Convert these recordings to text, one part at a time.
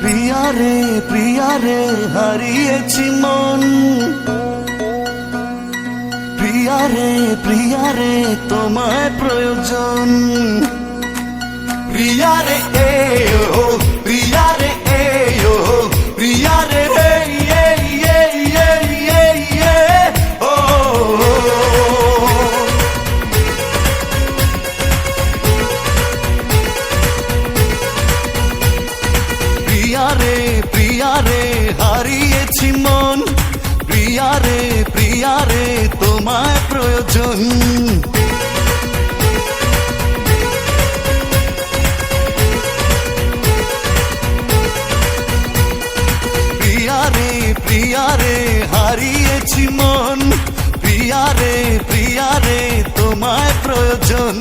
প্রিয়া রে হারিয়েছি মন, প্রিয়া রে তোমায় প্রয়োজন। প্রিয়া রে ও প্রিয়া রে ও প্রিয়া রে ও প্রিয়া রে হারিয়েছি মন, প্রিয়া রে তোমায় প্রয়োজন। প্রিয়া রে হারিয়েছি মন, প্রিয়া রে তোমায় প্রয়োজন।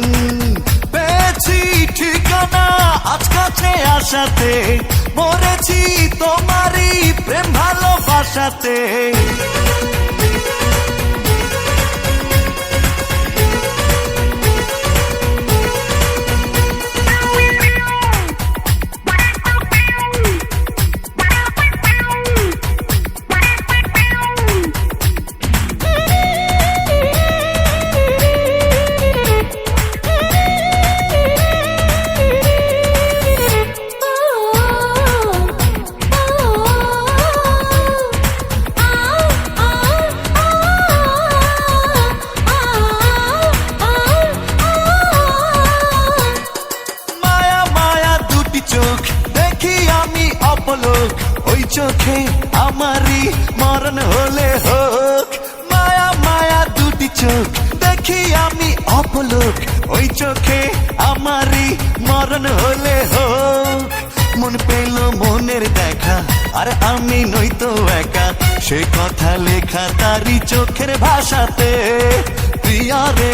পেয়েছি ঠিকানা আজ কাছে আসাতে, মরেছি তোমারই প্রেম ভালোবাসাতে। চোখ দেখি আমি অপলোক, ওই চোখে আমারই মরণ হলে হোক। মায়া মায়া দুটি চোখ দেখি আমি অপলোক, ওই চোখে আমারই মরণ হলে হোক। মন পেল মনের দেখা, আর আমি নই তো একা, সে কথা লেখা তারই চোখের ভাষাতে। প্রিয়া রে